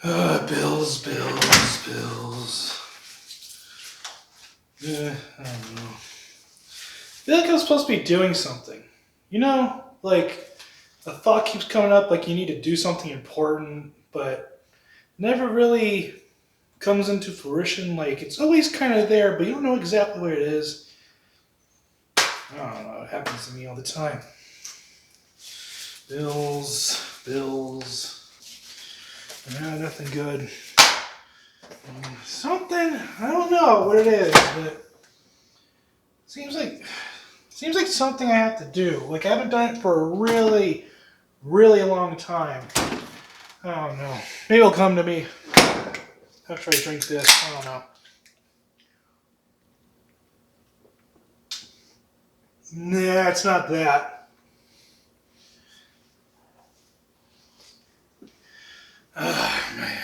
Bills. I don't know. I feel like I'm supposed to be doing something. Like a thought keeps coming up, like you need to do something important, but never really comes into fruition. Like it's always kind of there, but you don't know exactly what it is. I don't know. It happens to me all the time. Bills. Nothing good. Something, I don't know what it is, but seems like something I have to do. Like I haven't done it for a really, really long time. I don't know. Maybe it'll come to me after I drink this. I don't know. Nah, it's not that. Man.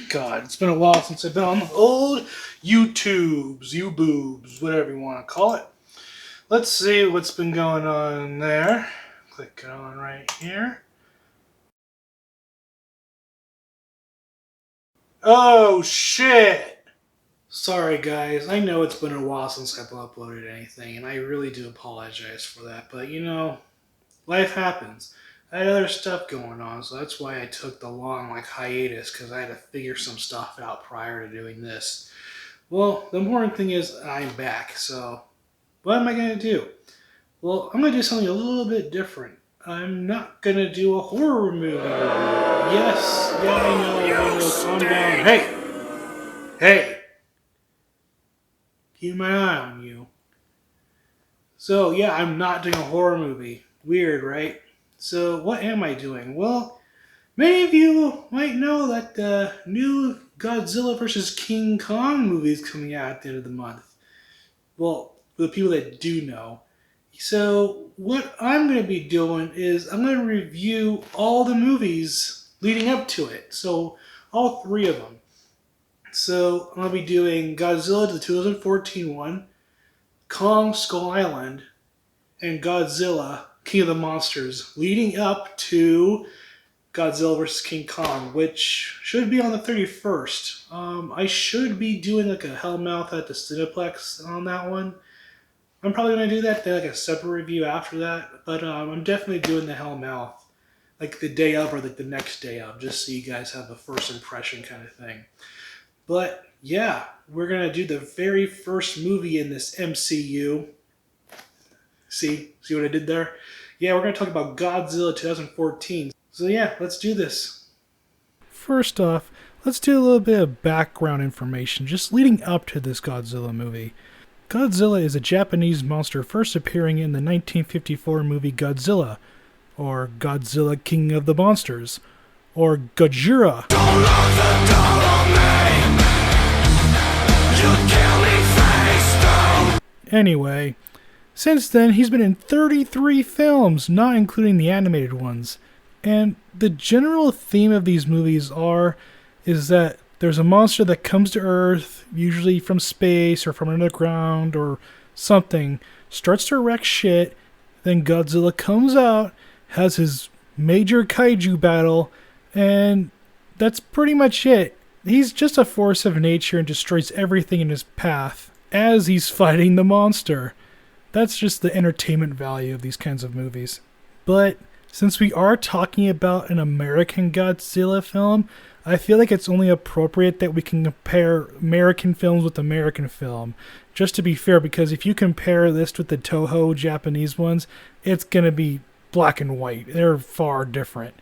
God, it's been a while since I've been on the old YouTubes, boobs, whatever you want to call it. Let's see what's been going on there. Click it on right here. Oh, shit! Sorry, guys. I know it's been a while since I've uploaded anything, and I really do apologize for that. But, life happens. I had other stuff going on, so that's why I took the long, hiatus, because I had to figure some stuff out prior to doing this. Well, the important thing is I'm back, so what am I going to do? Well, I'm going to do something a little bit different. I'm not going to do a horror movie review. Yes, yeah, I know, calm down. Hey, keep my eye on you. So, yeah, I'm not doing a horror movie. Weird, right? So, what am I doing? Well, many of you might know that the new Godzilla vs. King Kong movie is coming out at the end of the month. Well, for the people that do know. So, what I'm going to be doing is I'm going to review all the movies leading up to it. So, all three of them. So, I'm going to be doing Godzilla, the 2014 one, Kong Skull Island, and Godzilla, King of the Monsters, leading up to Godzilla vs. King Kong, which should be on the 31st. I should be doing a Hellmouth at the Cineplex on that one. I'm probably going to do that, a separate review after that, but I'm definitely doing the Hellmouth, the day of or the next day of, just so you guys have a first impression kind of thing. But yeah, we're going to do the very first movie in this M.C.U. See what I did there? Yeah, we're going to talk about Godzilla 2014. So yeah, let's do this. First off, let's do a little bit of background information just leading up to this Godzilla movie. Godzilla is a Japanese monster first appearing in the 1954 movie Godzilla, or Godzilla King of the Monsters, or Gojira. Don't lock the door on me. You kill me face down. Anyway, since then he's been in 33 films, not including the animated ones. And the general theme of these movies is that there's a monster that comes to Earth, usually from space or from underground or something, starts to wreck shit, then Godzilla comes out, has his major kaiju battle, and that's pretty much it. He's just a force of nature and destroys everything in his path as he's fighting the monster. That's just the entertainment value of these kinds of movies. But since we are talking about an American Godzilla film, I feel like it's only appropriate that we can compare American films with American film. Just to be fair, because if you compare this with the Toho Japanese ones, it's going to be black and white. They're far different.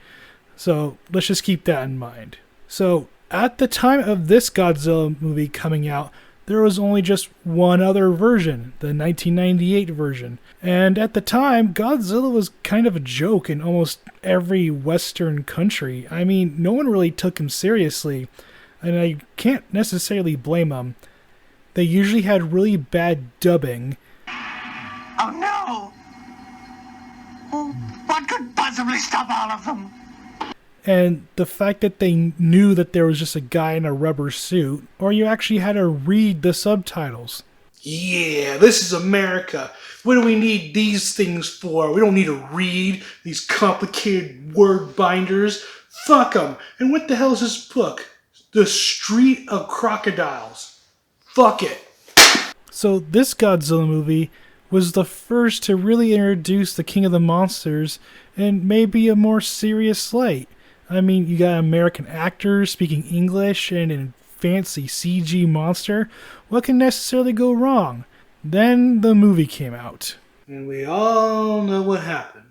So let's just keep that in mind. So at the time of this Godzilla movie coming out, there was only just one other version, the 1998 version. And at the time, Godzilla was kind of a joke in almost every Western country. I mean, no one really took him seriously, and I can't necessarily blame them. They usually had really bad dubbing. Oh no! What could possibly stop all of them? And the fact that they knew that there was just a guy in a rubber suit, or you actually had to read the subtitles. Yeah, this is America. What do we need these things for? We don't need to read these complicated word binders. Fuck them. And what the hell is this book? the street of crocodiles. Fuck it. So this Godzilla movie was the first to really introduce the King of the Monsters in maybe a more serious light. I mean, you got American actors speaking English and a fancy CG monster. What can necessarily go wrong? Then the movie came out. And we all know what happened.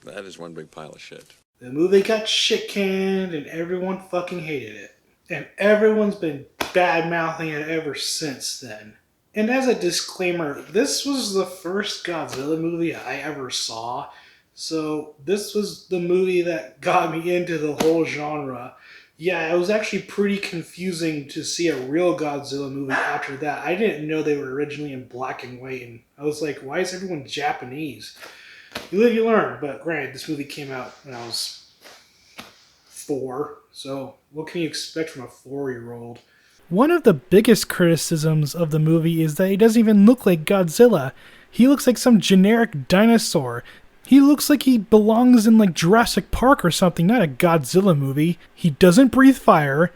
That is one big pile of shit. The movie got shit canned and everyone fucking hated it. And everyone's been bad mouthing it ever since then. And as a disclaimer, this was the first Godzilla movie I ever saw. So this was the movie that got me into the whole genre. Yeah, it was actually pretty confusing to see a real Godzilla movie after that. I didn't know they were originally in black and white, and I was like, why is everyone Japanese? You live, you learn. But granted, this movie came out when I was 4, so what can you expect from a 4-year-old? One of the biggest criticisms of the movie is that he doesn't even look like Godzilla. He looks like some generic dinosaur. He looks like he belongs in like Jurassic Park or something, not a Godzilla movie. He doesn't breathe fire,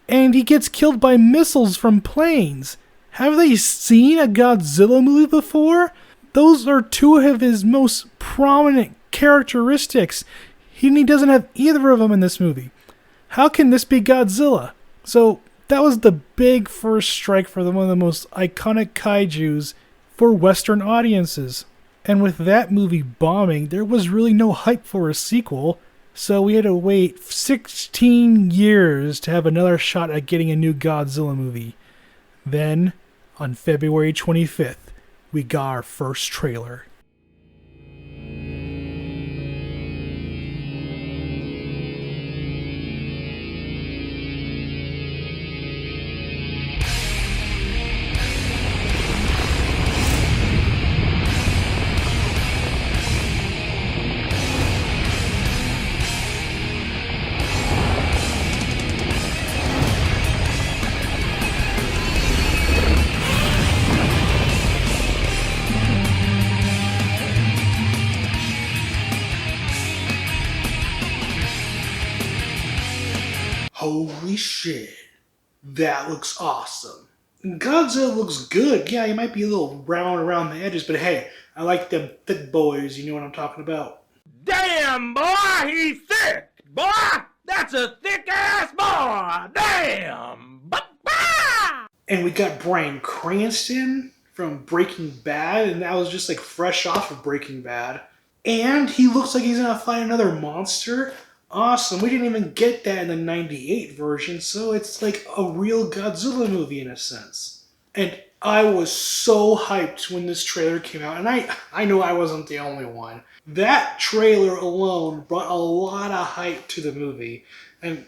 and he gets killed by missiles from planes. Have they seen a Godzilla movie before? Those are two of his most prominent characteristics. He doesn't have either of them in this movie. How can this be Godzilla? So that was the big first strike for one of the most iconic kaijus for Western audiences. And with that movie bombing, there was really no hype for a sequel, so we had to wait 16 years to have another shot at getting a new Godzilla movie. Then, on February 25th, we got our first trailer. Holy shit. That looks awesome. Godzilla looks good. Yeah, he might be a little round around the edges, but hey, I like them thick boys. You know what I'm talking about. Damn, boy, he's thick. Boy, that's a thick-ass boy. Damn. And we got Bryan Cranston from Breaking Bad, and that was just like fresh off of Breaking Bad. And he looks like he's gonna fight another monster. Awesome. We didn't even get that in the 98 version, so it's like a real Godzilla movie in a sense. And I was so hyped when this trailer came out, and I know I wasn't the only one. That trailer alone brought a lot of hype to the movie, and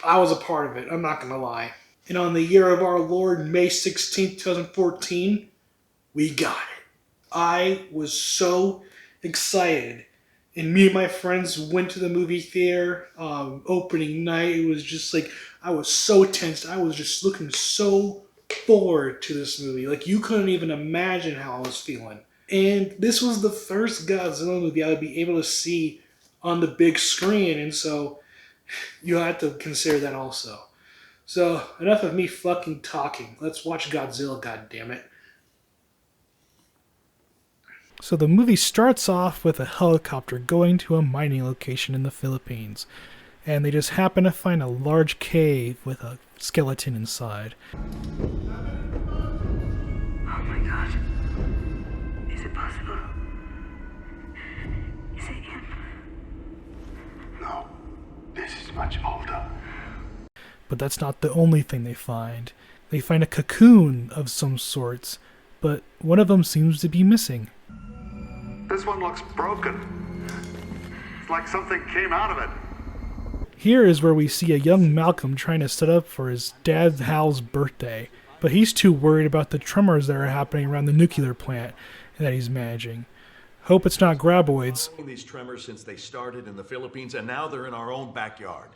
I was a part of it, I'm not gonna lie. And on the year of our Lord, May 16th, 2014, we got it. I was so excited. And me and my friends went to the movie theater opening night. It was just like, I was so tense. I was just looking so forward to this movie. Like, you couldn't even imagine how I was feeling. And this was the first Godzilla movie I would be able to see on the big screen. And so you have to consider that also. So, enough of me fucking talking. Let's watch Godzilla, goddammit. So the movie starts off with a helicopter going to a mining location in the Philippines, and they just happen to find a large cave with a skeleton inside. Oh my god. Is it possible? Is it him? No, this is much older. But that's not the only thing they find. They find a cocoon of some sorts, but one of them seems to be missing. This one looks broken. It's like something came out of it. Here is where we see a young Malcolm trying to set up for his dad Hal's birthday, but he's too worried about the tremors that are happening around the nuclear plant that he's managing. Hope it's not graboids. These tremors since they started in the Philippines, and now they're in our own backyard.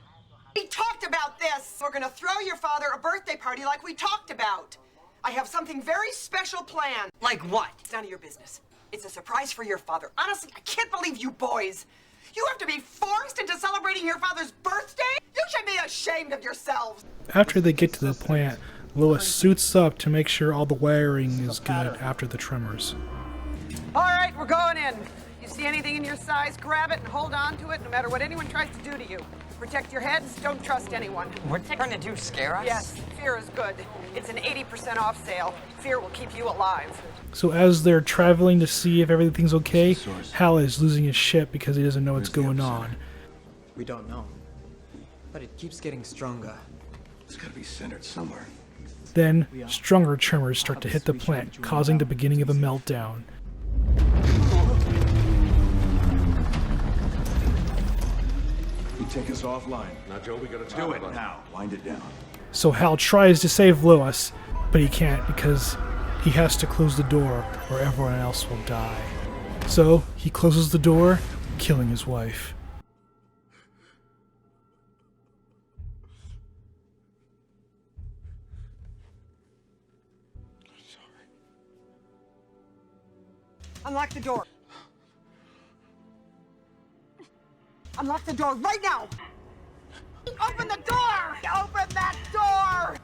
We talked about this. We're gonna throw your father a birthday party like we talked about. I have something very special planned. Like what? It's none of your business. It's a surprise for your father. Honestly, I can't believe you boys. You have to be forced into celebrating your father's birthday? You should be ashamed of yourselves. After they get to the plant, Lois suits up to make sure all the wiring is good after the tremors. All right, we're going in. You see anything in your size, grab it and hold on to it no matter what anyone tries to do to you. Protect your heads, don't trust anyone. What's it gonna do, scare us? Yes, fear is good. It's an 80% off sale. Fear will keep you alive. So as they're traveling to see if everything's okay, Hal is losing his shit because he doesn't know what's going on. We don't know. But it keeps getting stronger. It's gotta be centered somewhere. Then, stronger tremors start to hit the plant, causing the beginning of a meltdown. You take us offline. Now, Joe, we gotta do it now. Wind it down. So Hal tries to save Lois, but he can't because he has to close the door or everyone else will die. So he closes the door, killing his wife. Unlock the door. Unlock the door right now. Open the door! Open that door!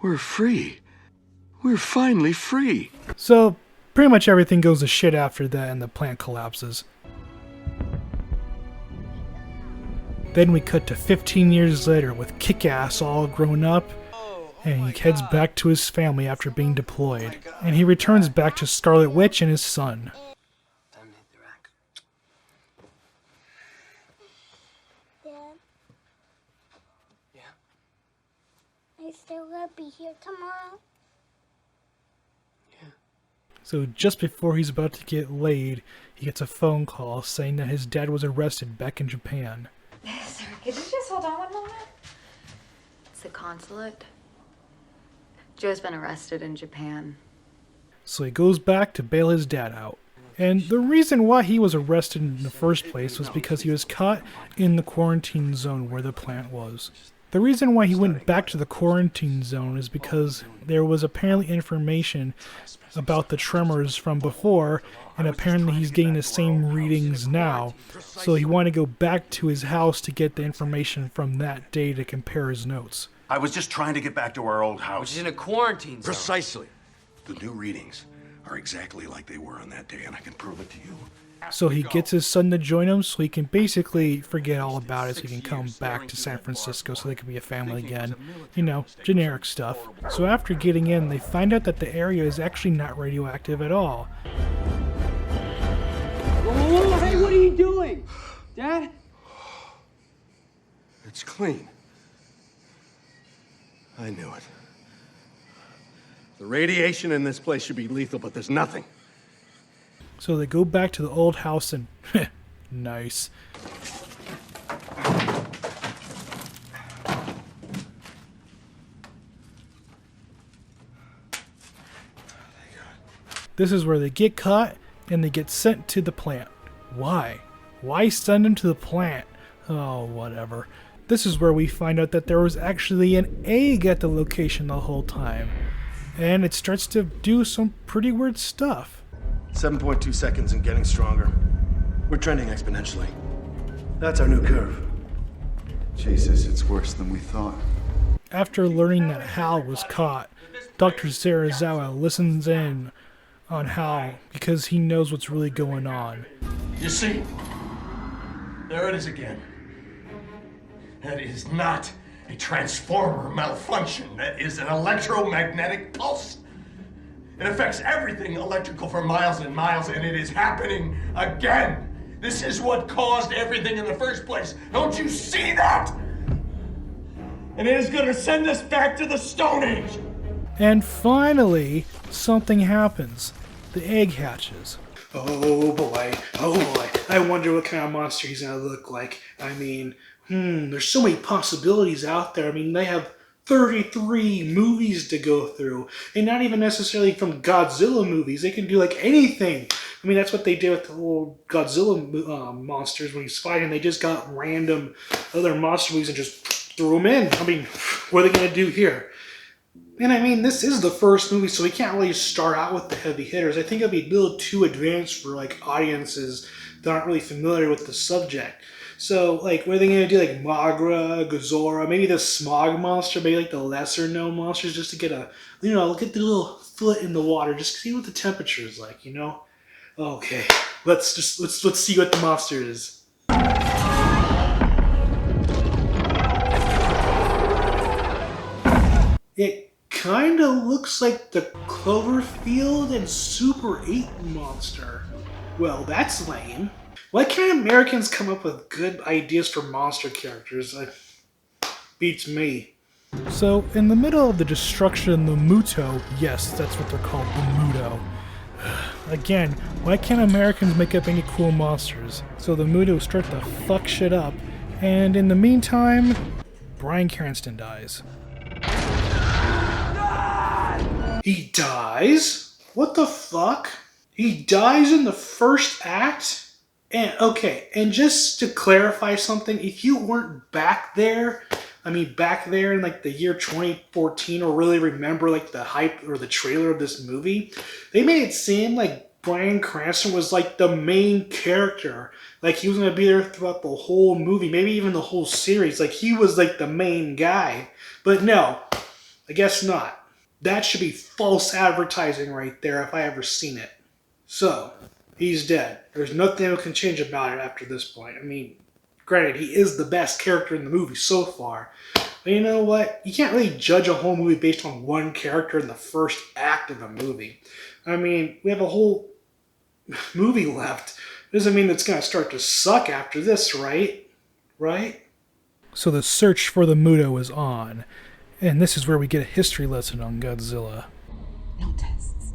We're free. We're finally free. So pretty much everything goes to shit after that and the plant collapses. Then we cut to 15 years later with Kick-Ass all grown up, and he heads back to his family after being deployed. And he returns back to Scarlet Witch and his son. Dad? Yeah? I still gonna be here tomorrow? So just before he's about to get laid, he gets a phone call saying that his dad was arrested back in Japan. Sorry, could you just hold on one moment? It's the consulate. Joe's been arrested in Japan. So he goes back to bail his dad out. And the reason why he was arrested in the first place was because he was caught in the quarantine zone where the plant was. The reason why he went back to the quarantine zone is because there was apparently information about the tremors from before, and apparently he's getting the same readings now. So he wanted to go back to his house to get the information from that day to compare his notes. I was just trying to get back to our old house. Which is in a quarantine zone. Precisely. The new readings are exactly like they were on that day, and I can prove it to you. So he gets his son to join him so he can basically forget all about it so he can come back to San Francisco so they can be a family again. You know, generic stuff. So after getting in, they find out that the area is actually not radioactive at all. Whoa, hey, what are you doing? Dad? It's clean. I knew it. The radiation in this place should be lethal, but there's nothing. So they go back to the old house and nice. This is where they get caught and they get sent to the plant. Why? Why send them to the plant? Oh, whatever. This is where we find out that there was actually an egg at the location the whole time. And it starts to do some pretty weird stuff. 7.2 seconds and getting stronger. We're trending exponentially. That's our new curve. Jesus, it's worse than we thought. After learning that Hal was caught, Dr. Serizawa listens in on Hal because he knows what's really going on. You see, there it is again. That is not a transformer malfunction. That is an electromagnetic pulse. It affects everything electrical for miles and miles, and it is happening again. This is what caused everything in the first place. Don't you see that? And it is going to send us back to the Stone Age. And finally, something happens. The egg hatches. Oh boy, I wonder what kind of monster he's gonna look like. I mean, there's so many possibilities out there. I mean, they have 33 movies to go through, and not even necessarily from Godzilla movies. They can do like anything. I mean, that's what they did with the little Godzilla monsters when he's fighting. They just got random other monster movies and just threw them in. I mean, what are they gonna do here? And I mean, this is the first movie, so we can't really start out with the heavy hitters. I think it'd be a little too advanced for like audiences that aren't really familiar with the subject. So, like, what are they gonna do? Like Magra, Godzilla, maybe the Smog monster, maybe like the lesser known monsters, just to get a, get the little foot in the water, just see what the temperature is like, you know? Okay, let's see what the monster is. It kind of looks like the Cloverfield and Super 8 monster. Well, that's lame. Why can't Americans come up with good ideas for monster characters? Beats me. So, in the middle of the destruction, the Muto, yes, that's what they're called, the Muto. Again, why can't Americans make up any cool monsters? So the Muto start to fuck shit up, and in the meantime, Bryan Cranston dies. He dies? What the fuck? He dies in the first act? And okay, and just to clarify something, if you weren't back there in like the year 2014, or really remember like the hype or the trailer of this movie, they made it seem like Bryan Cranston was like the main character. Like he was gonna be there throughout the whole movie, maybe even the whole series. Like he was like the main guy. But no, I guess not. That should be false advertising right there if I ever seen it. So, he's dead. There's nothing that can change about it after this point. I mean, granted, he is the best character in the movie so far. But you know what? You can't really judge a whole movie based on one character in the first act of a movie. I mean, we have a whole movie left. Doesn't mean it's going to start to suck after this, right? Right? So the search for the Muto is on, and this is where we get a history lesson on Godzilla. No tests.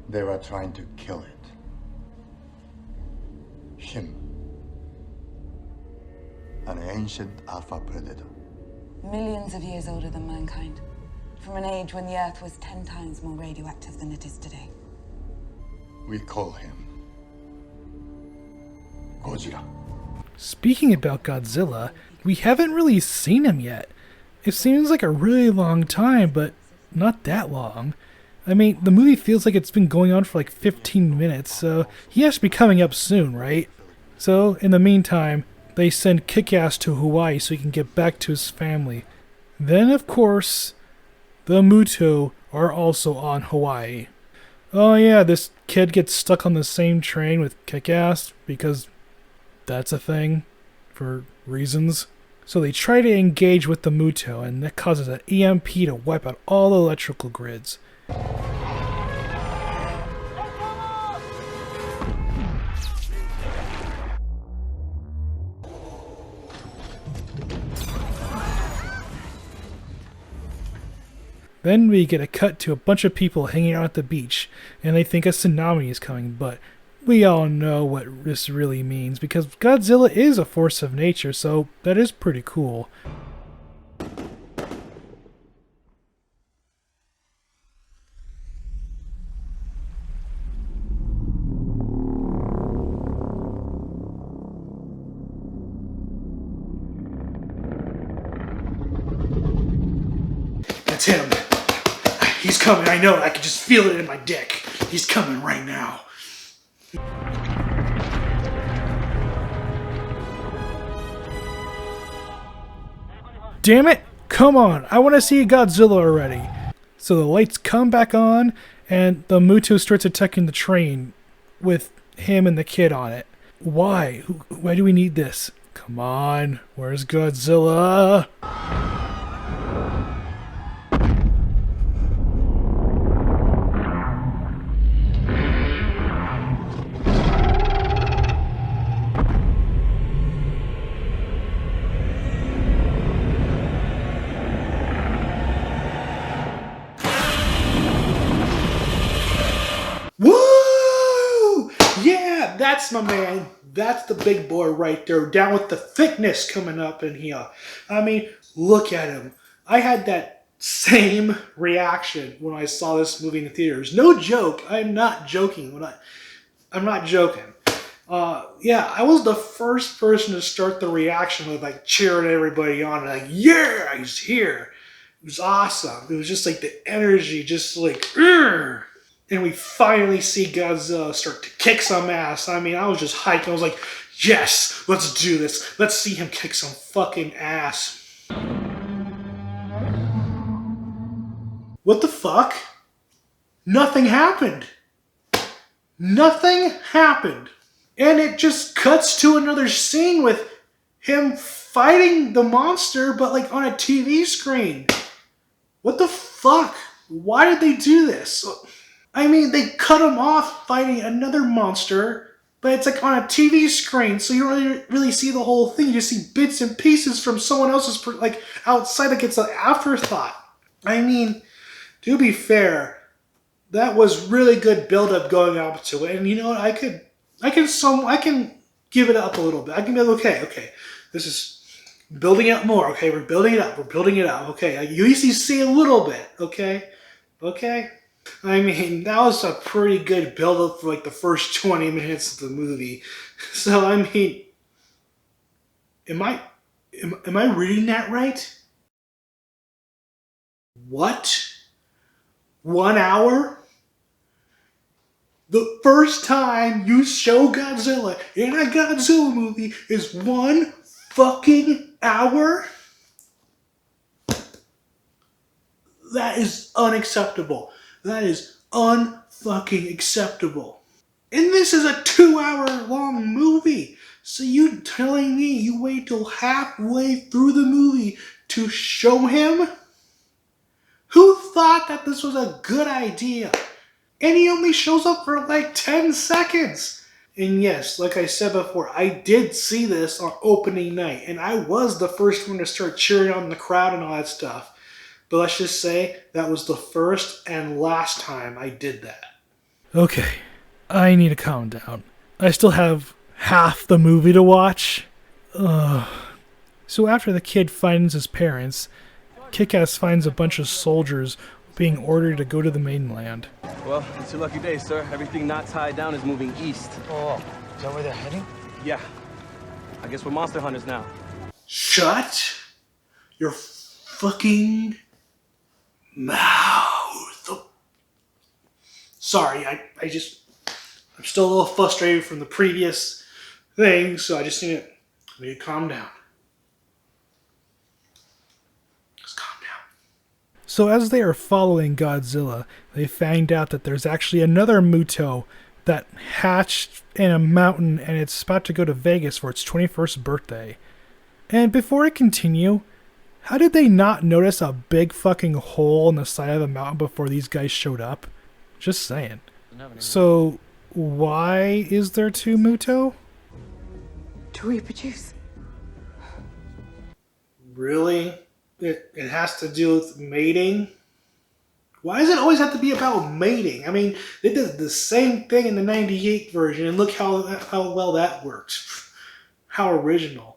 They were trying to kill it. Him. An ancient alpha predator. Millions of years older than mankind. From an age when the Earth was 10 times more radioactive than it is today. We call him Godzilla. Speaking about Godzilla, we haven't really seen him yet. It seems like a really long time, but not that long. I mean, the movie feels like it's been going on for like 15 minutes, so he has to be coming up soon, right? So, in the meantime, they send Kick-Ass to Hawaii so he can get back to his family. Then, of course, the Muto are also on Hawaii. Oh yeah, this kid gets stuck on the same train with Kick-Ass because that's a thing for reasons. So they try to engage with the Muto, and that causes an EMP to wipe out all the electrical grids. Then we get a cut to a bunch of people hanging out at the beach, and they think a tsunami is coming, but we all know what this really means, because Godzilla is a force of nature, so that is pretty cool. That's him. He's coming, I know. I can just feel it in my dick. He's coming right now. Damn it! Come on! I want to see Godzilla already! So the lights come back on, and the Muto starts attacking the train with him and the kid on it. Why? Why do we need this? Come on, where's Godzilla? Woo! Yeah, that's my man. That's the big boy right there, down with the thickness coming up in here. I mean, look at him. I had that same reaction when I saw this movie in the theaters. No joke. I'm not joking. I'm not joking. Yeah, I was the first person to start the reaction with like cheering everybody on, like, yeah, he's here. was awesome. It was just like the energy, just like, "Urgh." And we finally see Godzilla start to kick some ass. I mean, I was just hyped. I was like, yes, let's do this. Let's see him kick some fucking ass. What the fuck? Nothing happened. Nothing happened. And it just cuts to another scene with him fighting the monster, but like on a TV screen. What the fuck? Why did they do this? I mean, they cut him off fighting another monster, but it's like on a TV screen, so you don't really see the whole thing. You just see bits and pieces from someone else's, like, outside, like it's an afterthought. I mean, to be fair, that was really good build-up going up to it, and you know what? I can give it up a little bit. I can be like, okay, this is building up more. Okay, we're building it up. Okay, you used to see a little bit. Okay. I mean, that was a pretty good build-up for like the first 20 minutes of the movie. So, I mean, am I reading that right? What? 1 hour? The first time you show Godzilla in a Godzilla movie is 1 fucking hour? That is unacceptable. That is unfucking acceptable. And this is a 2-hour long movie. So you telling me you wait till halfway through the movie to show him? Who thought that this was a good idea? And he only shows up for like 10 seconds. And yes, like I said before, I did see this on opening night. And I was the first one to start cheering on the crowd and all that stuff. But let's just say that was the first and last time I did that. Okay, I need to calm down. I still have half the movie to watch. So after the kid finds his parents, Kick-Ass finds a bunch of soldiers being ordered to go to the mainland. Well, it's your lucky day, sir. Everything not tied down is moving east. Oh, is that where they're heading? Yeah. I guess we're monster hunters now. Shut your fucking mouth. Sorry, I'm still a little frustrated from the previous thing, so I just need to calm down. Just calm down. So as they are following Godzilla, they find out that there's actually another Muto that hatched in a mountain, and it's about to go to Vegas for its 21st birthday. And before I continue, how did they not notice a big fucking hole in the side of the mountain before these guys showed up? Just saying. So, why is there 2 Muto? To reproduce. Really? It has to do with mating? Why does it always have to be about mating? I mean, they did the same thing in the 98 version, and look how well that worked. How original.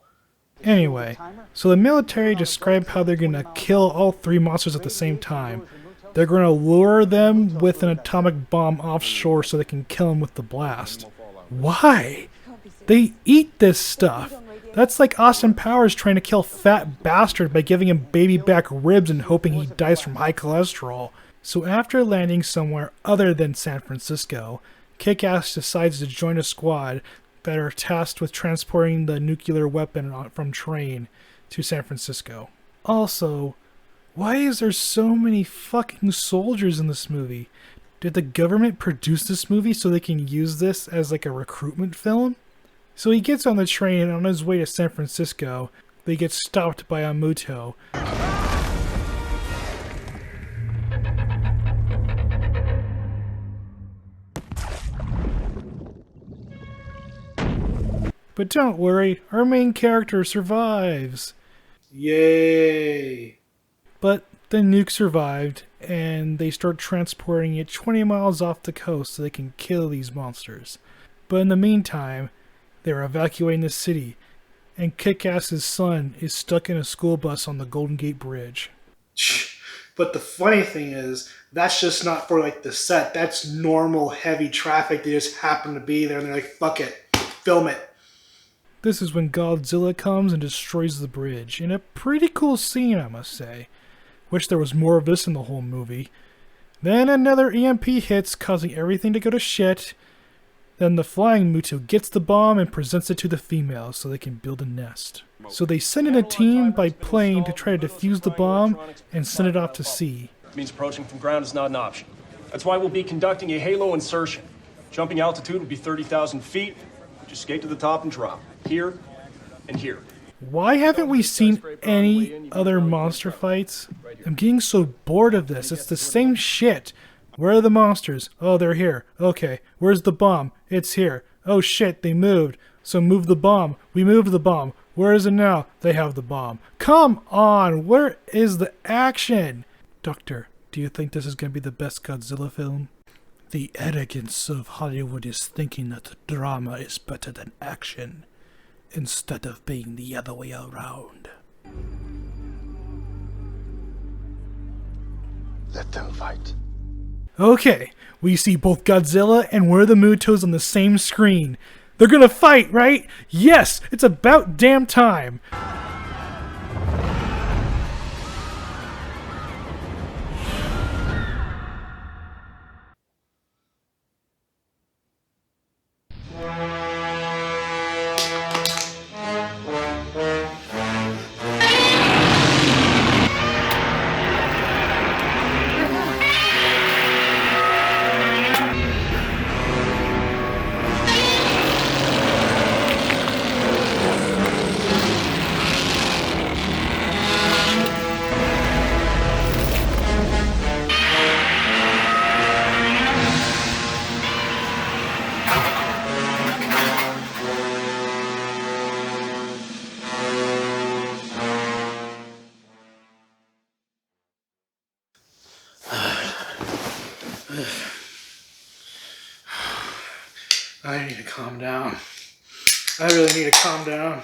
Anyway, so the military describe how they're gonna kill all 3 monsters at the same time. They're gonna lure them with an atomic bomb offshore so they can kill them with the blast. Why? They eat this stuff. That's like Austin Powers trying to kill Fat Bastard by giving him baby back ribs and hoping he dies from high cholesterol. So after landing somewhere other than San Francisco, Kick-Ass decides to join a squad that are tasked with transporting the nuclear weapon from train to San Francisco. Also, why is there so many fucking soldiers in this movie? Did the government produce this movie so they can use this as like a recruitment film? So he gets on the train, and on his way to San Francisco, they get stopped by a Muto. But don't worry, our main character survives. Yay! But the nuke survived, and they start transporting it 20 miles off the coast so they can kill these monsters. But in the meantime, they're evacuating the city, and Kick-Ass's son is stuck in a school bus on the Golden Gate Bridge. But the funny thing is, that's just not for like the set. That's normal heavy traffic. They just happen to be there, and they're like, fuck it, film it. This is when Godzilla comes and destroys the bridge, in a pretty cool scene, I must say. Wish there was more of this in the whole movie. Then another EMP hits, causing everything to go to shit. Then the flying Muto gets the bomb and presents it to the females so they can build a nest. So they send in a team by plane to try to defuse the bomb and send it off to sea. It means approaching from ground is not an option. That's why we'll be conducting a halo insertion. Jumping altitude will be 30,000 feet. Just skate to the top and drop. Here and here. Why haven't we seen any other monster fights? I'm getting so bored of this. It's the same shit. Where are the monsters? Oh, they're here. Okay. Where's the bomb? It's here. Oh shit, they moved. So move the bomb. We moved the bomb. Where is it now? They have the bomb. Come on! Where is the action? Doctor, do you think this is going to be the best Godzilla film? The arrogance of Hollywood is thinking that drama is better than action, instead of being the other way around. Let them fight. Okay, we see both Godzilla and Where the Mutos on the same screen. They're gonna fight, right? Yes, it's about damn time. I need to calm down. I really need to calm down.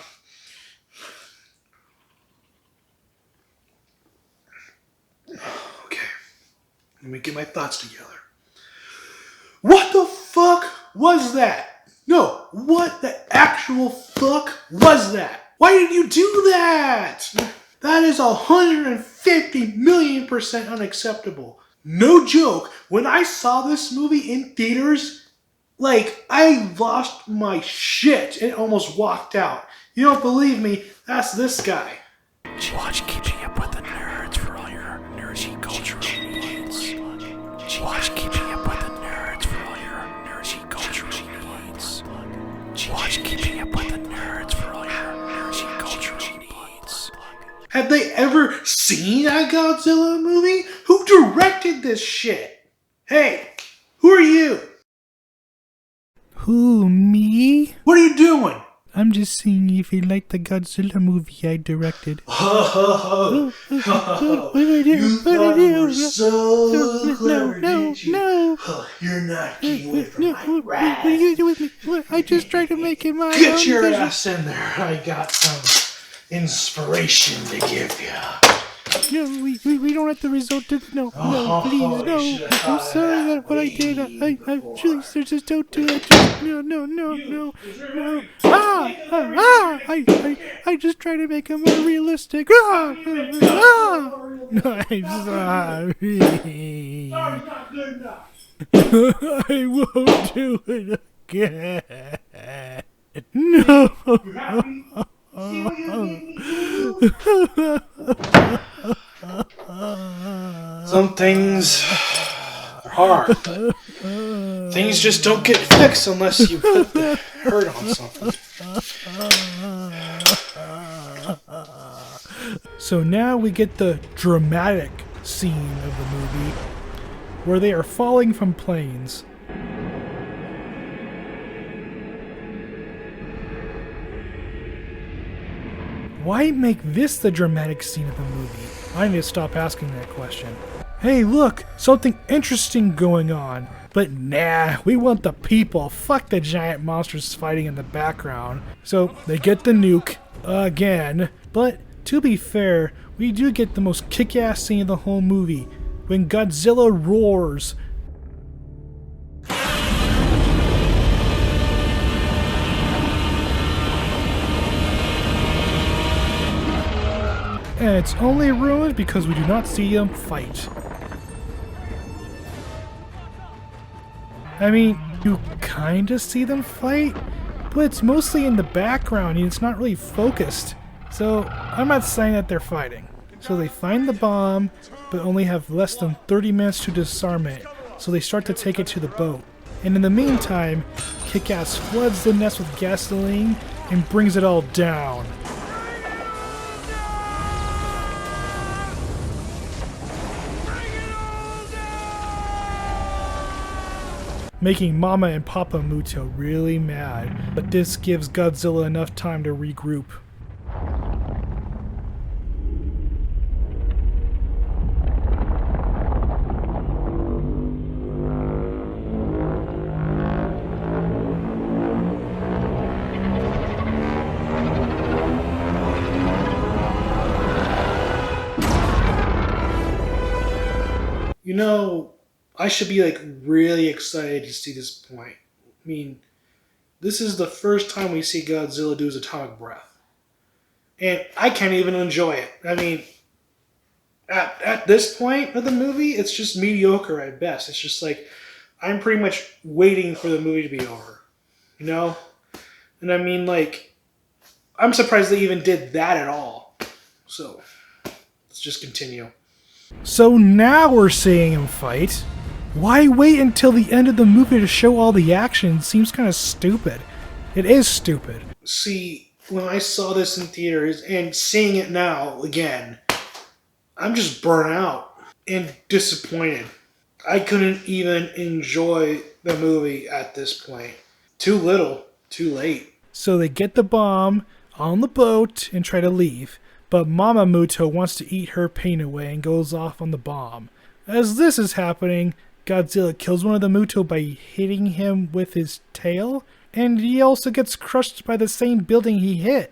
Okay. Let me get my thoughts together. What the fuck was that? No, what the actual fuck was that? Why did you do that? That is 150,000,000% unacceptable. No joke. When I saw this movie in theaters, like, I lost my shit and almost walked out. You don't believe me? That's this guy. Watch Keeping Up with the Nerds for all your nerdy cultural needs. Watch Keeping Up with the Nerds for all your nerdy cultural needs. Watch Keeping Up with the Nerds for all your nerdy cultural needs. Have they ever seen a Godzilla movie? Who directed this shit? Hey, who are you? Who, me? What are you doing? I'm just seeing if you like the Godzilla movie I directed. You thought you were so clever, didn't you? No. You're not getting away from my wrath. What are you doing with me? I just tried to make it my own. Get your ass in there. I got some inspiration to give you. No, we don't have to resort to no, please, no. I'm sorry that what I did. I please, just don't do it. No. I just try to make it more realistic. No, I'm sorry. Not good enough. I won't do it again. No. You happy? See what you made me do? Some things are hard, but things just don't get fixed unless you put the hurt on something. So now we get the dramatic scene of the movie where they are falling from planes. Why make this the dramatic scene of the movie? I need to stop asking that question. Hey, look, something interesting going on. But nah, we want the people. Fuck the giant monsters fighting in the background. So they get the nuke again. But to be fair, we do get the most kick-ass scene of the whole movie when Godzilla roars. And it's only ruined because we do not see them fight. I mean, you kinda see them fight, but it's mostly in the background and it's not really focused. So I'm not saying that they're fighting. So they find the bomb, but only have less than 30 minutes to disarm it. So they start to take it to the boat. And in the meantime, Kick-Ass floods the nest with gasoline and brings it all down. Making Mama and Papa Muto really mad, but this gives Godzilla enough time to regroup. You know, I should be like really excited to see this point. I mean, this is the first time we see Godzilla do his atomic breath. And I can't even enjoy it. I mean, at this point of the movie, it's just mediocre at best. It's just like, I'm pretty much waiting for the movie to be over. You know? And I mean, like, I'm surprised they even did that at all. So, let's just continue. So now we're seeing him fight. Why wait until the end of the movie to show all the action? Seems kind of stupid. It is stupid. See, when I saw this in theaters and seeing it now again, I'm just burnt out and disappointed. I couldn't even enjoy the movie at this point. Too little, too late. So they get the bomb on the boat and try to leave, but Mama Muto wants to eat her pain away and goes off on the bomb. As this is happening, Godzilla kills one of the Muto by hitting him with his tail, and he also gets crushed by the same building he hit.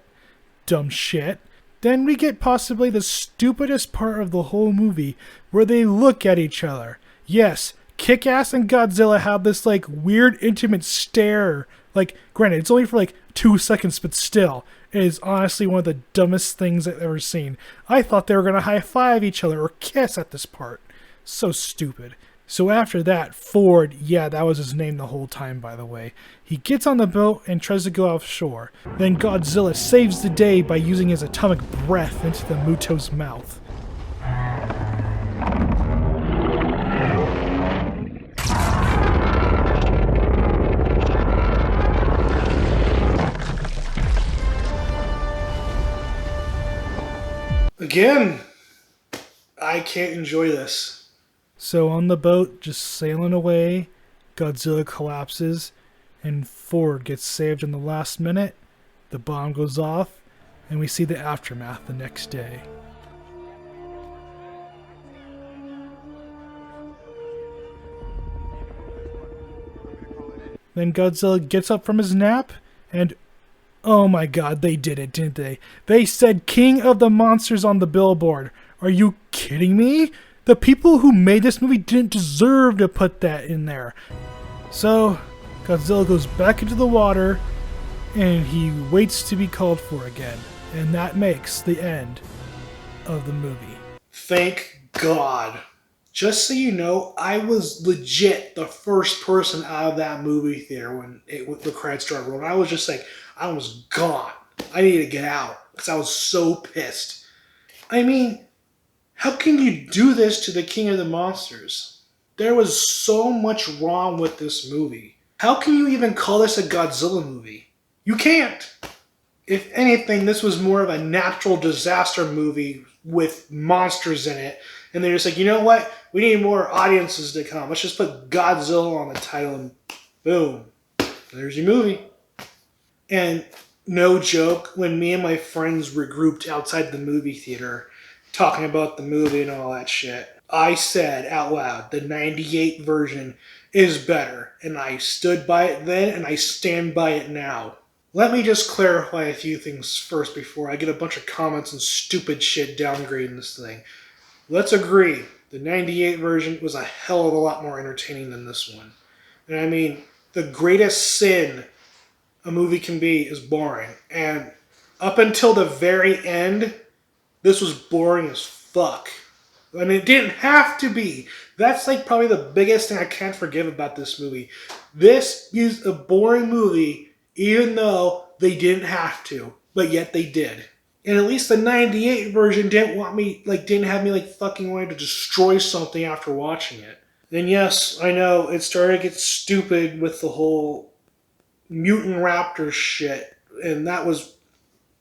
Dumb shit. Then we get possibly the stupidest part of the whole movie, where they look at each other. Yes, Kick-Ass and Godzilla have this like weird intimate stare. Like, granted, it's only for like 2 seconds, but still, it is honestly one of the dumbest things I've ever seen. I thought they were gonna high-five each other or kiss at this part. So stupid. So after that, Ford, yeah, that was his name the whole time, by the way, he gets on the boat and tries to go offshore. Then Godzilla saves the day by using his atomic breath into the Muto's mouth. Again, I can't enjoy this. So on the boat, just sailing away, Godzilla collapses, and Ford gets saved in the last minute. The bomb goes off, and we see the aftermath the next day. Then Godzilla gets up from his nap, and oh my god, they did it, didn't they? They said King of the Monsters on the billboard. Are you kidding me? The people who made this movie didn't deserve to put that in there. So, Godzilla goes back into the water, and he waits to be called for again. And that makes the end of the movie. Thank God. Just so you know, I was legit the first person out of that movie theater when the credits started rolling. I was just like, I was gone. I needed to get out because I was so pissed. I mean, how can you do this to the King of the Monsters? There was so much wrong with this movie. How can you even call this a Godzilla movie? You can't. If anything, this was more of a natural disaster movie with monsters in it. And they're just like, you know what? We need more audiences to come. Let's just put Godzilla on the title and boom. There's your movie. And no joke, when me and my friends regrouped outside the movie theater talking about the movie and all that shit, I said out loud, the 98 version is better. And I stood by it then, and I stand by it now. Let me just clarify a few things first before I get a bunch of comments and stupid shit downgrading this thing. Let's agree, the 98 version was a hell of a lot more entertaining than this one. And I mean, the greatest sin a movie can be is boring. And up until the very end, This was boring as fuck. And it didn't have to be. That's like probably the biggest thing I can't forgive about this movie. This is a boring movie, even though they didn't have to, but yet they did. And at least the '98 version didn't have me like fucking wanting to destroy something after watching it. And yes, I know it started to get stupid with the whole mutant raptor shit, and that was,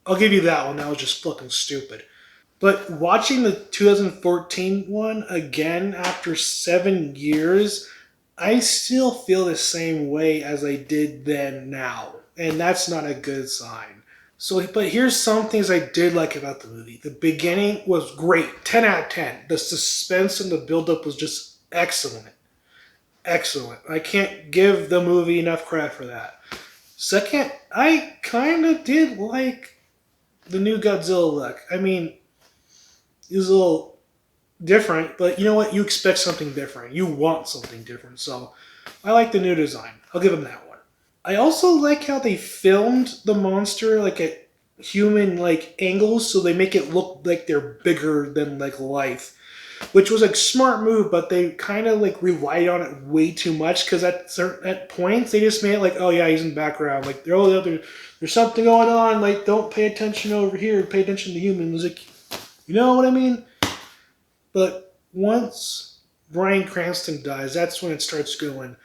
I'll give you that one. That was just fucking stupid. But watching the 2014 one again after 7 years, I still feel the same way as I did then now. And that's not a good sign. So, but here's some things I did like about the movie. The beginning was great, 10 out of 10. The suspense and the buildup was just excellent. Excellent. I can't give the movie enough credit for that. Second, I kind of did like the new Godzilla look. I mean, it was a little different, but you know what? You expect something different. You want something different. So I like the new design. I'll give them that one. I also like how they filmed the monster like at human like angles, so they make it look like they're bigger than like life, which was a smart move. But they kind of like relied on it way too much because at points they just made it like, oh yeah, he's in the background. Like there's something going on. Like don't pay attention over here. Pay attention to humans. Like, you know what I mean? But once Bryan Cranston dies, that's when it starts going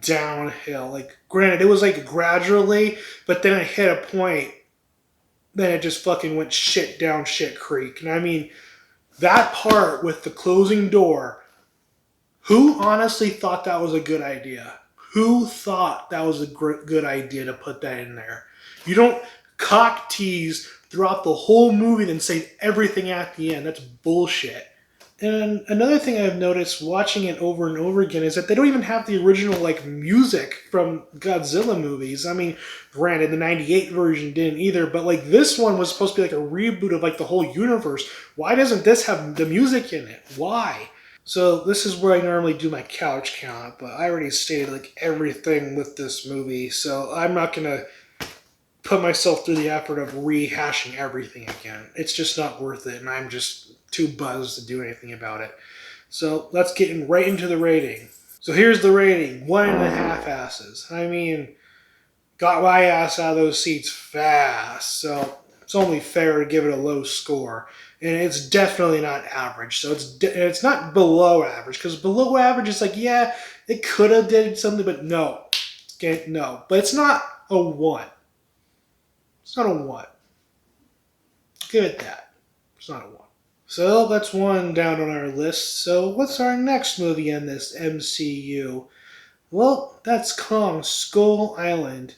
downhill. Like, granted, it was like gradually, but then it hit a point, then it just fucking went shit down shit creek. And I mean, that part with the closing door, who honestly thought that was a good idea? Who thought that was a good idea to put that in there? You don't cock tease throughout the whole movie, then say everything at the end. That's bullshit. And another thing I've noticed watching it over and over again is that they don't even have the original like music from Godzilla movies. I mean, granted, the '98 version didn't either, but like this one was supposed to be like a reboot of like the whole universe. Why doesn't this have the music in it? Why? So this is where I normally do my couch count, but I already stated like everything with this movie, so I'm not gonna put myself through the effort of rehashing everything again. It's just not worth it, and I'm just too buzzed to do anything about it. So let's get right into the rating. So here's the rating: 1.5 asses. I mean, got my ass out of those seats fast, so it's only fair to give it a low score. And it's definitely not average, so it's not below average, because below average is like, yeah, it could have did something, but no. No. But it's not a 1. It's not a 1. Give it that. It's not a 1. So that's one down on our list. So what's our next movie in this MCU? Well, that's Kong Skull Island.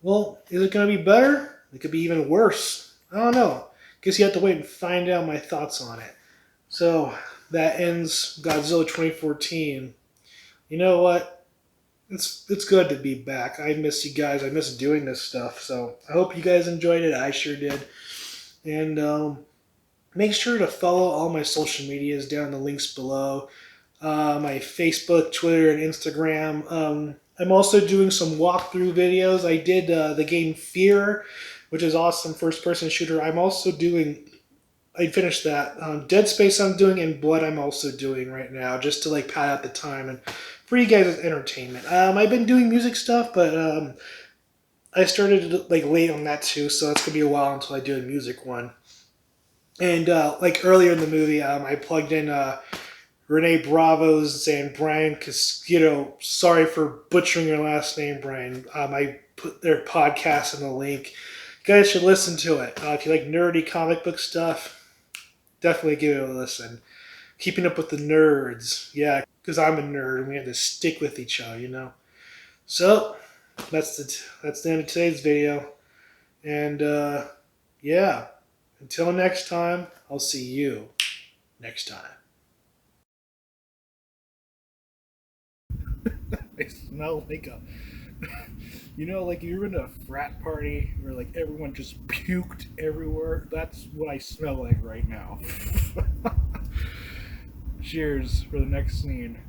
Well, is it going to be better? It could be even worse. I don't know. Guess you have to wait and find out my thoughts on it. So that ends Godzilla 2014. You know what? It's good to be back. I miss you guys. I miss doing this stuff. So I hope you guys enjoyed it. I sure did. And make sure to follow all my social medias down in the links below. My Facebook, Twitter, and Instagram. I'm also doing some walkthrough videos. I did the game Fear, which is awesome first-person shooter. I finished that. Dead Space I'm doing, and Blood I'm also doing right now, just to like pad out the time and for you guys' entertainment. I've been doing music stuff, but I started like late on that too, so it's gonna be a while until I do a music one. And like earlier in the movie, I plugged in Renee Bravo's and Brian Casquito. Sorry for butchering your last name, Brian. I put their podcast in the link. You guys should listen to it. If you like nerdy comic book stuff, definitely give it a listen. Keeping up with the nerds. Yeah, because I'm a nerd and we have to stick with each other, you know. So, that's the end of today's video. And yeah. Until next time, I'll see you next time. I smell like a... You know, like you're in a frat party where like everyone just puked everywhere. That's what I smell like right now. Cheers for the next scene.